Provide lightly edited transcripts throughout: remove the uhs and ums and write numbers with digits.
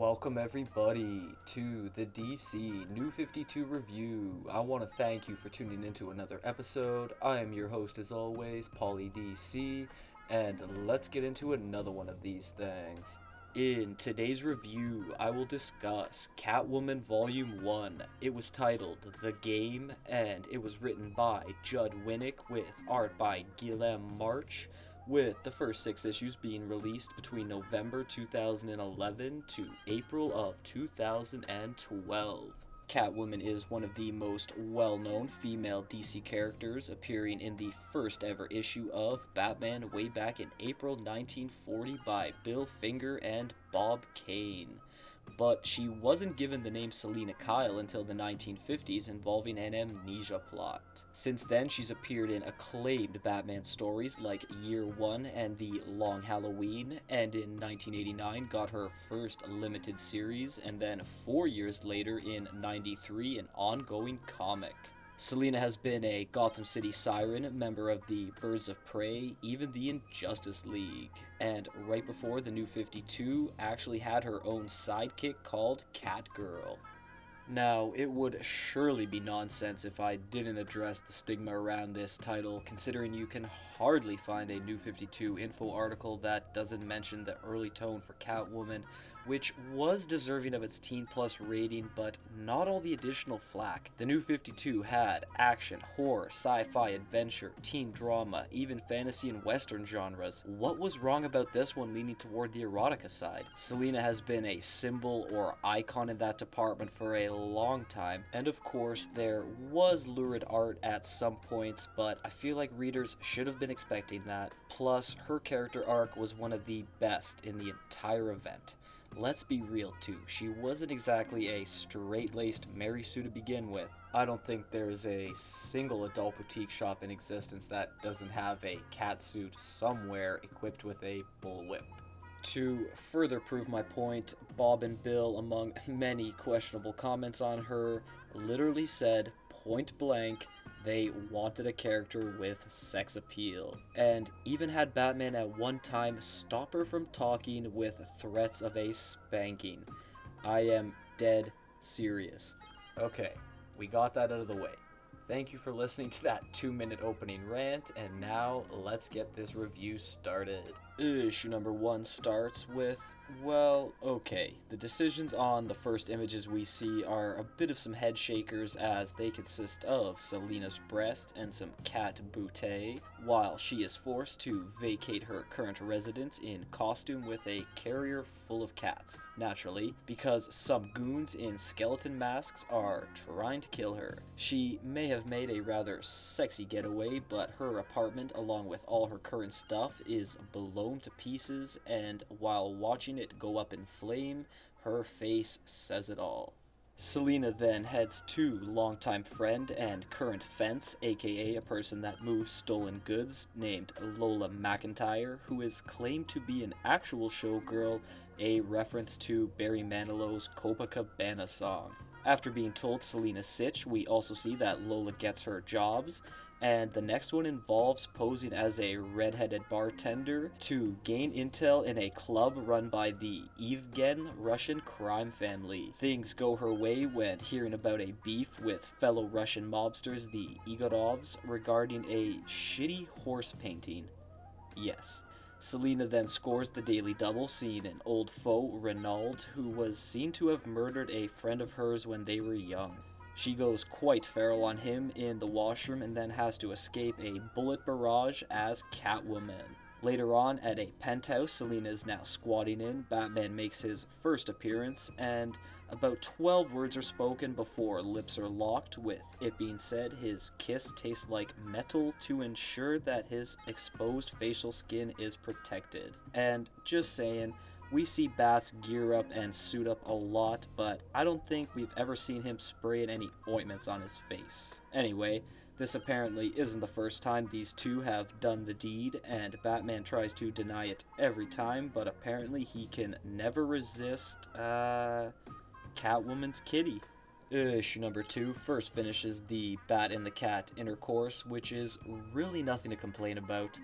Welcome everybody to the DC New 52 review. I want to thank you for tuning into another episode. I am your host as always, Pauly DC, and let's get into another one of these things. In today's review, I will discuss Catwoman Vol.1. It was titled The Game, and it was written by Judd Winick with art by Guillem, with the first 6 issues being released between November 2011 to April of 2012. Catwoman is one of the most well-known female DC characters, appearing in the first ever issue of Batman way back in April 1940 by Bill Finger and Bob Kane. But she wasn't given the name Selina Kyle until the 1950s, involving an amnesia plot. Since then, she's appeared in acclaimed Batman stories like Year One and The Long Halloween, and in 1989 got her first limited series, and then 4 years later in '93 an ongoing comic. Selina has been a Gotham City siren, member of the Birds of Prey, even the Injustice League, and right before the New 52 actually had her own sidekick called Catgirl. Now, it would surely be nonsense if I didn't address the stigma around this title, considering you can hardly find a New 52 info article that doesn't mention the early tone for Catwoman, which was deserving of its Teen Plus rating, but not all the additional flack. The New 52 had action, horror, sci-fi, adventure, teen drama, even fantasy and western genres. What was wrong about this one leaning toward the erotica side? Selina has been a symbol or icon in that department for a long time, and of course there was lurid art at some points, but I feel like readers should have been expecting that. Plus, her character arc was one of the best in the entire event. Let's be real too, she wasn't exactly a straight-laced Mary Sue to begin with. I don't think there's a single adult boutique shop in existence that doesn't have a cat suit somewhere equipped with a bullwhip. To further prove my point, Bob and Bill, among many questionable comments on her, literally said point blank they wanted a character with sex appeal, and even had Batman at one time stop her from talking with threats of a spanking. I am dead serious. Okay, we got that out of the way. Thank you for listening to that 2-minute opening rant, and now let's get this review started. Issue number 1 starts with, well, okay, the decisions on the first images we see are a bit of some head shakers, as they consist of Selina's breast and some cat booty, while she is forced to vacate her current residence in costume with a carrier full of cats. Naturally, because some goons in skeleton masks are trying to kill her. She may have made a rather sexy getaway, but her apartment, along with all her current stuff, is blown to pieces, and while watching it go up in flame, her face says it all. Selina then heads to longtime friend and current fence, aka a person that moves stolen goods, named Lola McIntyre, who is claimed to be an actual showgirl, a reference to Barry Manilow's Copacabana song. After being told Selina's sitch, we also see that Lola gets her jobs, and the next one involves posing as a redheaded bartender to gain intel in a club run by the Evgen Russian crime family. Things go her way when hearing about a beef with fellow Russian mobsters, the Igorovs, regarding a shitty horse painting. Yes. Selina then scores the daily double, seeing an old foe, Renaud, who was seen to have murdered a friend of hers when they were young. She goes quite feral on him in the washroom and then has to escape a bullet barrage as Catwoman. Later on, at a penthouse Selina is now squatting in, Batman makes his first appearance, and about 12 words are spoken before lips are locked, with it being said his kiss tastes like metal to ensure that his exposed facial skin is protected. And just saying, we see Bats gear up and suit up a lot, but I don't think we've ever seen him spraying any ointments on his face. Anyway, this apparently isn't the first time these two have done the deed, and Batman tries to deny it every time, but apparently he can never resist, Catwoman's kitty. Issue number 2 first finishes the Bat and the Cat intercourse, which is really nothing to complain about.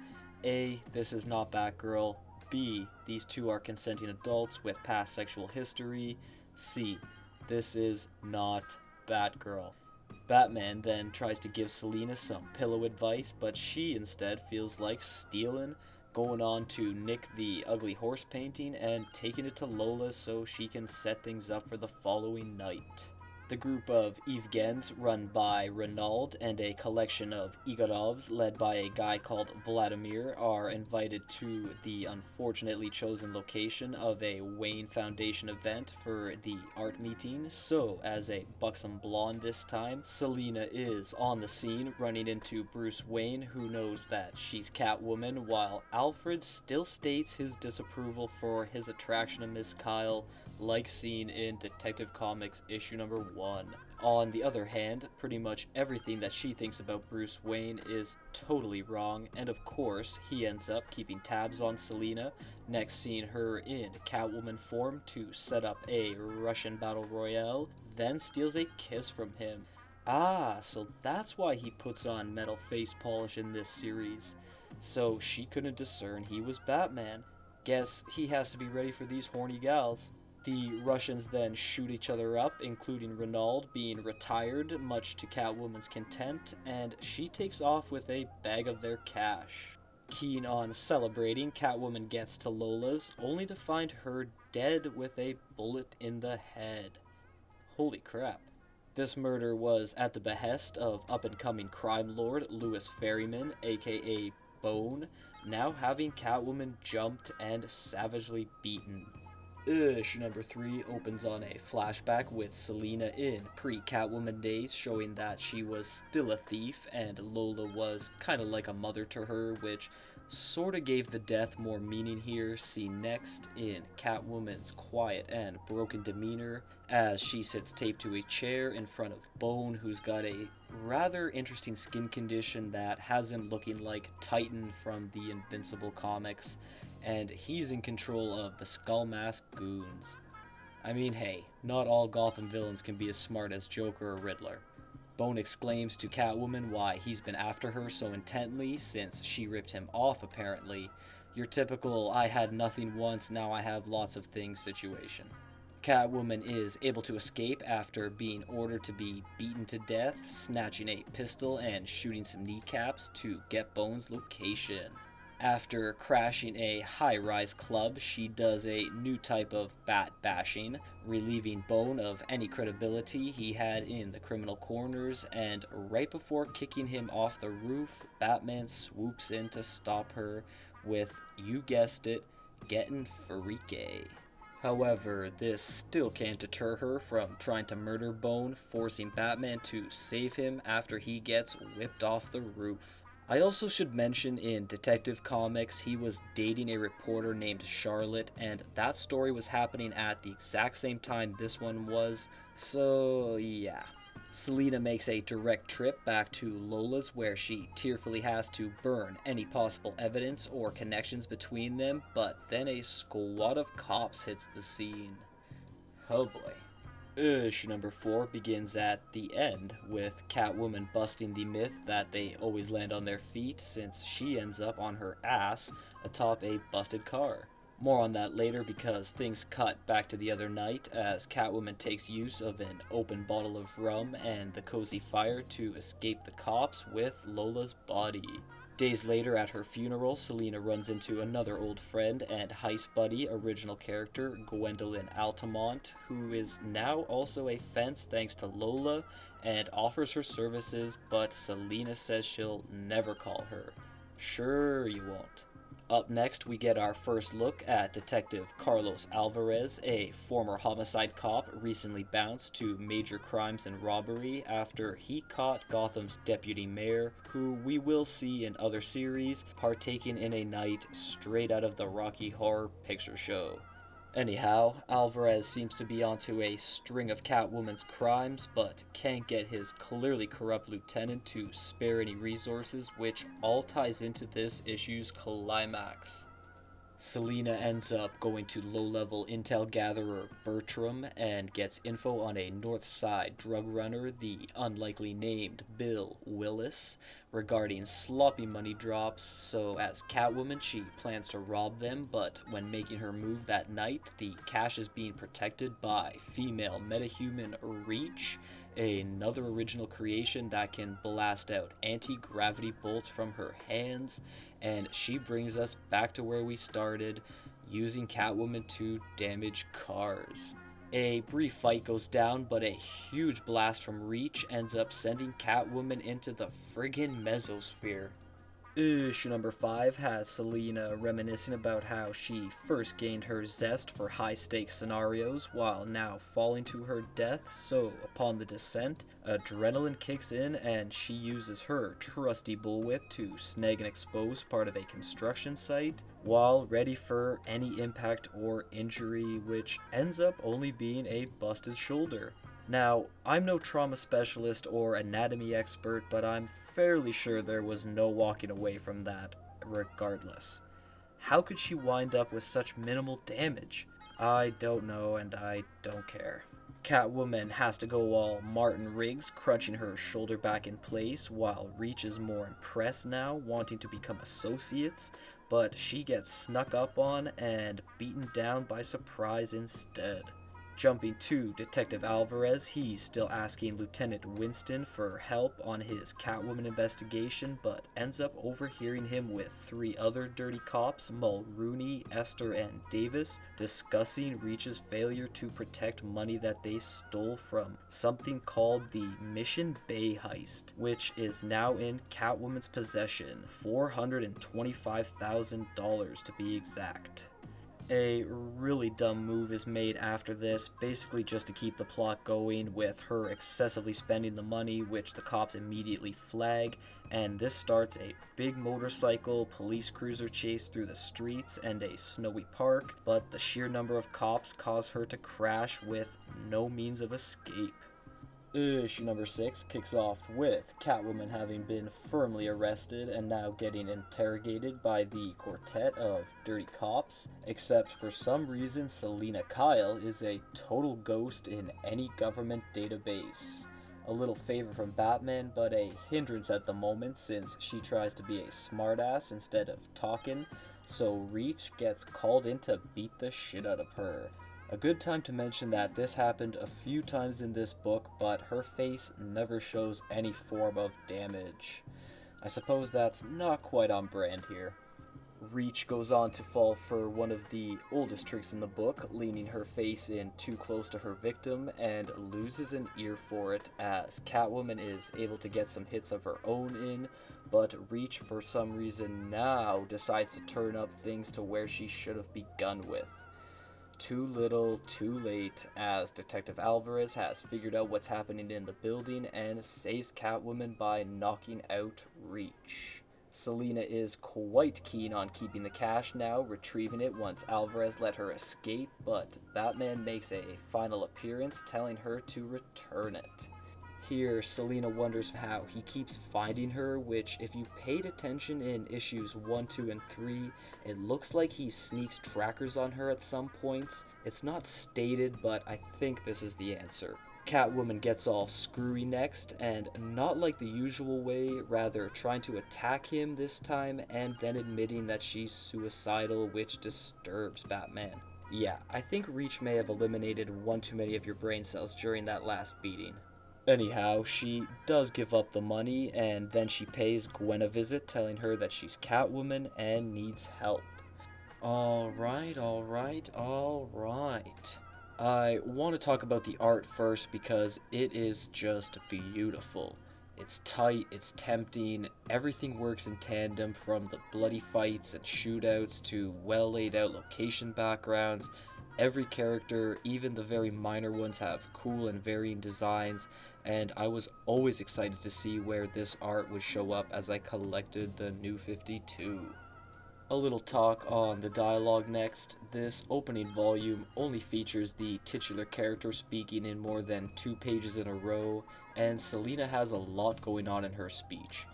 A, this is not Batgirl. B. These two are consenting adults with past sexual history. C. This is not Batgirl. Batman then tries to give Selina some pillow advice, but she instead feels like stealing, going on to nick the ugly horse painting and taking it to Lola so she can set things up for the following night. The group of Evgens, run by Renaud and a collection of Igorovs led by a guy called Vladimir, are invited to the unfortunately chosen location of a Wayne Foundation event for the art meeting. So, as a buxom blonde this time, Selina is on the scene running into Bruce Wayne, who knows that she's Catwoman, while Alfred still states his disapproval for his attraction to Miss Kyle, like seen in Detective Comics issue number 1. On the other hand, pretty much everything that she thinks about Bruce Wayne is totally wrong, and of course, he ends up keeping tabs on Selina, next seeing her in Catwoman form to set up a Russian battle royale, then steals a kiss from him. Ah, so that's why he puts on metal face polish in this series. So she couldn't discern he was Batman. Guess he has to be ready for these horny gals. The Russians then shoot each other up, including Renaud being retired, much to Catwoman's contempt, and she takes off with a bag of their cash. Keen on celebrating, Catwoman gets to Lola's, only to find her dead with a bullet in the head. Holy crap. This murder was at the behest of up-and-coming crime lord Louis Ferryman, aka Bone, now having Catwoman jumped and savagely beaten. Issue number 3 opens on a flashback with Selina in pre-Catwoman days, showing that she was still a thief and Lola was kinda like a mother to her, which sorta gave the death more meaning here. See next in Catwoman's quiet and broken demeanor as she sits taped to a chair in front of Bone, who's got a rather interesting skin condition that has him looking like Titan from the Invincible comics, and he's in control of the Skull Mask goons. I mean, hey, not all Gotham villains can be as smart as Joker or Riddler. Bone exclaims to Catwoman why he's been after her so intently since she ripped him off apparently. Your typical I had nothing once, now I have lots of things situation. Catwoman is able to escape after being ordered to be beaten to death, snatching a pistol and shooting some kneecaps to get Bone's location. After crashing a high-rise club, she does a new type of bat bashing, relieving Bone of any credibility he had in the criminal corners, and right before kicking him off the roof, Batman swoops in to stop her with, you guessed it, getting freaky. However, this still can't deter her from trying to murder Bone, forcing Batman to save him after he gets whipped off the roof. I also should mention in Detective Comics he was dating a reporter named Charlotte, and that story was happening at the exact same time this one was, so yeah. Selina makes a direct trip back to Lola's where she tearfully has to burn any possible evidence or connections between them, but then a squad of cops hits the scene. Oh boy. Issue number 4 begins at the end, with Catwoman busting the myth that they always land on their feet since she ends up on her ass atop a busted car. More on that later because things cut back to the other night as Catwoman takes use of an open bottle of rum and the cozy fire to escape the cops with Lola's body. Days later at her funeral, Selina runs into another old friend and heist buddy, original character Gwendolyn Altamont, who is now also a fence thanks to Lola, and offers her services, but Selina says she'll never call her. Sure you won't. Up next, we get our first look at Detective Carlos Alvarez, a former homicide cop recently bounced to major crimes and robbery after he caught Gotham's deputy mayor, who we will see in other series, partaking in a night straight out of the Rocky Horror Picture Show. Anyhow, Alvarez seems to be onto a string of Catwoman's crimes, but can't get his clearly corrupt lieutenant to spare any resources, which all ties into this issue's climax. Selina ends up going to low-level intel gatherer Bertram and gets info on a North Side drug runner, the unlikely named Bill Willis, regarding sloppy money drops. So as Catwoman, she plans to rob them, but when making her move that night, the cash is being protected by female metahuman Reach, another original creation that can blast out anti-gravity bolts from her hands, and she brings us back to where we started, using Catwoman to damage cars. A brief fight goes down, but a huge blast from Reach ends up sending Catwoman into the friggin' mesosphere. Issue number 5 has Selina reminiscing about how she first gained her zest for high stakes scenarios while now falling to her death. So, upon the descent, adrenaline kicks in and she uses her trusty bullwhip to snag and expose part of a construction site while ready for any impact or injury, which ends up only being a busted shoulder. Now, I'm no trauma specialist or anatomy expert, but I'm fairly sure there was no walking away from that regardless. How could she wind up with such minimal damage? I don't know, and I don't care. Catwoman has to go all Martin Riggs, crunching her shoulder back in place, while Reach is more impressed now, wanting to become associates, but she gets snuck up on and beaten down by surprise instead. Jumping to Detective Alvarez, he's still asking Lieutenant Winston for help on his Catwoman investigation, but ends up overhearing him with 3 other dirty cops, Mulrooney, Esther, and Davis, discussing Reach's failure to protect money that they stole from something called the Mission Bay heist, which is now in Catwoman's possession, $425,000 to be exact. A really dumb move is made after this, basically just to keep the plot going, with her excessively spending the money, which the cops immediately flag, and this starts a big motorcycle police cruiser chase through the streets and a snowy park, but the sheer number of cops cause her to crash with no means of escape. Issue number 6 kicks off with Catwoman having been firmly arrested and now getting interrogated by the quartet of dirty cops, except for some reason Selina Kyle is a total ghost in any government database. A little favor from Batman, but a hindrance at the moment since she tries to be a smartass instead of talking, so Reach gets called in to beat the shit out of her. A good time to mention that this happened a few times in this book, but her face never shows any form of damage. I suppose that's not quite on brand here. Reach goes on to fall for one of the oldest tricks in the book, leaning her face in too close to her victim, and loses an ear for it as Catwoman is able to get some hits of her own in, but Reach for some reason now decides to turn up things to where she should have begun with. Too little, too late, as Detective Alvarez has figured out what's happening in the building and saves Catwoman by knocking out Reach. Selina is quite keen on keeping the cash now, retrieving it once Alvarez let her escape, but Batman makes a final appearance telling her to return it. Here, Selina wonders how he keeps finding her, which, if you paid attention in issues 1, 2, and 3, it looks like he sneaks trackers on her at some points. It's not stated, but I think this is the answer. Catwoman gets all screwy next, and not like the usual way, rather trying to attack him this time, and then admitting that she's suicidal, which disturbs Batman. Yeah, I think Reach may have eliminated one too many of your brain cells during that last beating. Anyhow, she does give up the money, and then she pays Gwen a visit, telling her that she's Catwoman and needs help. Alright. I want to talk about the art first because it is just beautiful. It's tight, it's tempting, everything works in tandem, from the bloody fights and shootouts to well laid out location backgrounds. Every character, even the very minor ones, have cool and varying designs, and I was always excited to see where this art would show up as I collected the New 52. A little talk on the dialogue next. This opening volume only features the titular character speaking in more than 2 pages in a row, and Selina has a lot going on in her speech.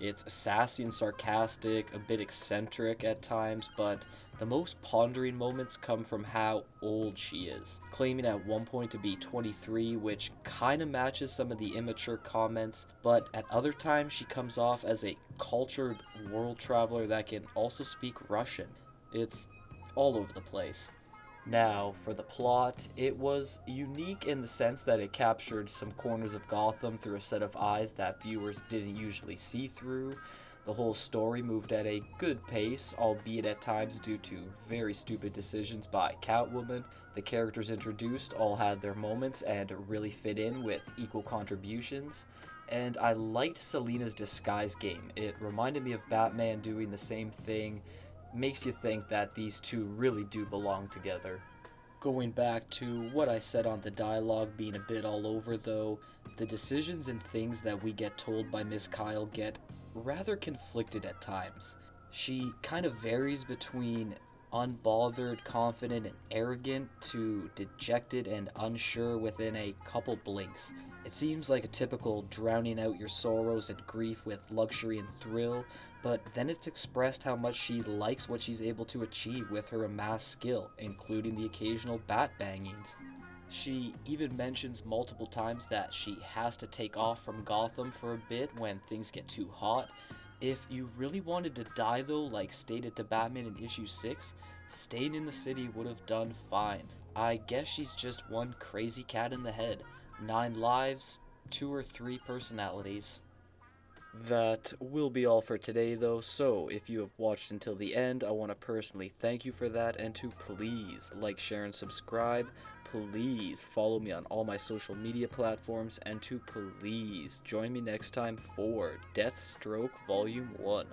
It's sassy and sarcastic, a bit eccentric at times, but the most pondering moments come from how old she is, claiming at one point to be 23, which kinda matches some of the immature comments, but at other times she comes off as a cultured world traveler that can also speak Russian. It's all over the place. Now, for the plot, it was unique in the sense that it captured some corners of Gotham through a set of eyes that viewers didn't usually see through. The whole story moved at a good pace, albeit at times due to very stupid decisions by Catwoman. The characters introduced all had their moments and really fit in with equal contributions. And I liked Selina's disguise game. It reminded me of Batman doing the same thing. Makes you think that these two really do belong together. Going back to what I said on the dialogue being a bit all over though, the decisions and things that we get told by Miss Kyle get rather conflicted at times. She kind of varies between unbothered, confident, and arrogant to dejected and unsure within a couple blinks. It seems like a typical drowning out your sorrows and grief with luxury and thrill, but then it's expressed how much she likes what she's able to achieve with her amassed skill, including the occasional bat bangings. She even mentions multiple times that she has to take off from Gotham for a bit when things get too hot. If you really wanted to die though, like stated to Batman in issue 6, staying in the city would have done fine. I guess she's just one crazy cat in the head. 9 lives, 2 or 3 personalities. That will be all for today though, so if you have watched until the end, I want to personally thank you for that, and to please like, share, and subscribe. Please follow me on all my social media platforms, and to please join me next time for Deathstroke Volume 1.